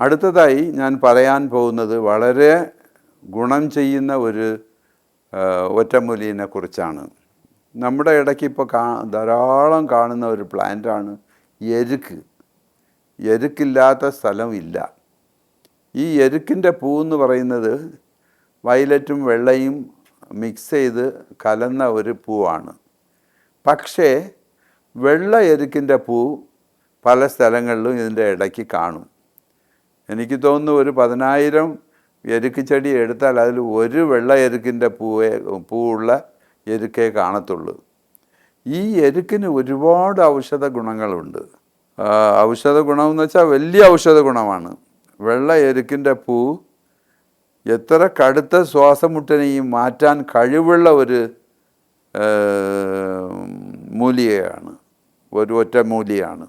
അടുത്തതായി ഞാൻ പറയാൻ പോകുന്നത് വളരെ ഗുണം ചെയ്യുന്ന ഒരു ഒറ്റമൂലിനെ കുറിച്ചാണ്. നമ്മുടെ ഇടയ്ക്ക് ഇപ്പോൾ ധാരാളം കാണുന്ന ഒരു പ്ലാന്റാണ് എരുക്ക്. എരുക്കില്ലാത്ത സ്ഥലമില്ല. ഈ എരുക്കിൻ്റെ പൂവെന്ന് പറയുന്നത് വയലറ്റും വെള്ളയും മിക്സ് ചെയ്ത് കലർന്ന ഒരു പൂവാണ്. പക്ഷേ വെള്ള എരുക്കിൻ്റെ പൂ പല സ്ഥലങ്ങളിലും ഇതിൻ്റെ ഇടയ്ക്ക് കാണും. എനിക്ക് തോന്നുന്നു ഒരു 10,000 എരുക്ക് ചെടി എടുത്താൽ അതിൽ ഒരു വെള്ള എരുക്കിൻ്റെ പൂവുള്ള എരുക്കേ കാണത്തുള്ളൂ. ഈ എരുക്കിന് ഒരുപാട് ഔഷധ ഗുണങ്ങളുണ്ട്. ഔഷധ ഗുണമെന്ന് വെച്ചാൽ വലിയ ഔഷധ ഗുണമാണ്. വെള്ള എരുക്കിൻ്റെ പൂ എത്ര കടുത്ത ശ്വാസമുട്ടനെയും മാറ്റാൻ കഴിവുള്ള ഒരു മൂലികയാണ്, ഒരു ഒറ്റമൂലിയാണ്.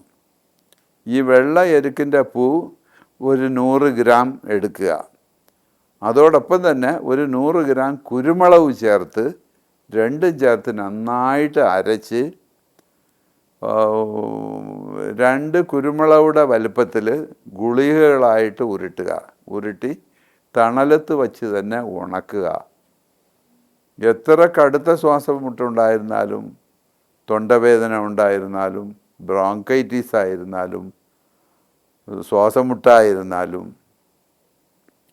ഈ വെള്ള എരുക്കിൻ്റെ പൂ ഒരു 100 ഗ്രാം എടുക്കുക. അതോടൊപ്പം തന്നെ ഒരു 100 ഗ്രാം കുരുമുളക് ചേർത്ത് രണ്ടും ചേർത്ത് നന്നായിട്ട് അരച്ച് 2 കുരുമുളകുടെ വലുപ്പത്തിൽ ഗുളികകളായിട്ട് ഉരുട്ടി തണലത്ത് വച്ച് തന്നെ ഉണക്കുക. എത്ര കടുത്ത ശ്വാസമുട്ടുണ്ടായിരുന്നാലും, തൊണ്ടവേദന ഉണ്ടായിരുന്നാലും, ബ്രോങ്കൈറ്റിസ് ആയിരുന്നാലും, ശ്വാസമുട്ടായിരുന്നാലും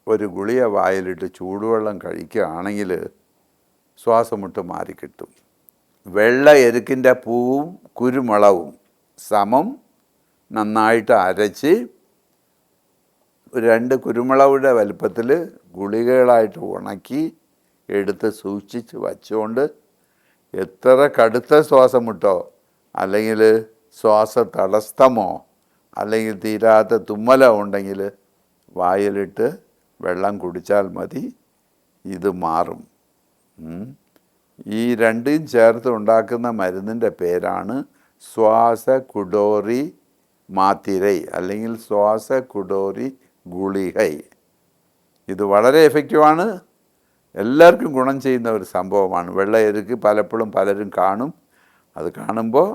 ഒരു ഗുളിക വായിലിട്ട് ചൂടുവെള്ളം കഴിക്കുകയാണെങ്കിൽ ശ്വാസമുട്ട് മാറിക്കിട്ടും. വെള്ള എരുക്കിൻ്റെ പൂവും കുരുമുളകും സമം നന്നായിട്ട് അരച്ച് 2 കുരുമുളകുടെ വലുപ്പത്തിൽ ഗുളികകളായിട്ട് ഉണക്കി എടുത്ത് സൂക്ഷിച്ച് വച്ചുകൊണ്ട് എത്ര കടുത്ത ശ്വാസമുട്ടോ അല്ലെങ്കിൽ ശ്വാസതടസ്സമോ അല്ലെങ്കിൽ തീരാത്ത തുമ്മലോ ഉണ്ടെങ്കിൽ വായിലിട്ട് വെള്ളം കുടിച്ചാൽ മതി, ഇത് മാറും. ഈ രണ്ടും ചേർത്ത് ഉണ്ടാക്കുന്ന മരുന്നിൻ്റെ പേരാണ് ശ്വാസകുടോറി മാത്തിരൈ അല്ലെങ്കിൽ ശ്വാസകുടോറി ഗുളികൈ. ഇത് വളരെ എഫക്റ്റീവാണ്, എല്ലാവർക്കും ഗുണം ചെയ്യുന്ന ഒരു സംഭവമാണ്. വെള്ള എരുക്ക് പലപ്പോഴും പലരും കാണും. അത് കാണുമ്പോൾ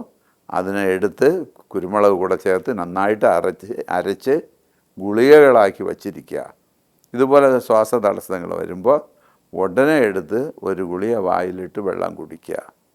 അതിനെ എടുത്ത് കുരുമുളക് കൂടെ ചേർത്ത് നന്നായിട്ട് അരച്ച് ഗുളികകളാക്കി വച്ചിരിക്കുക. ഇതുപോലെ ശ്വാസതടസ്സങ്ങൾ വരുമ്പോൾ ഉടനെ എടുത്ത് ഒരു ഗുളിക വായിലിട്ട് വെള്ളം കുടിക്കുക.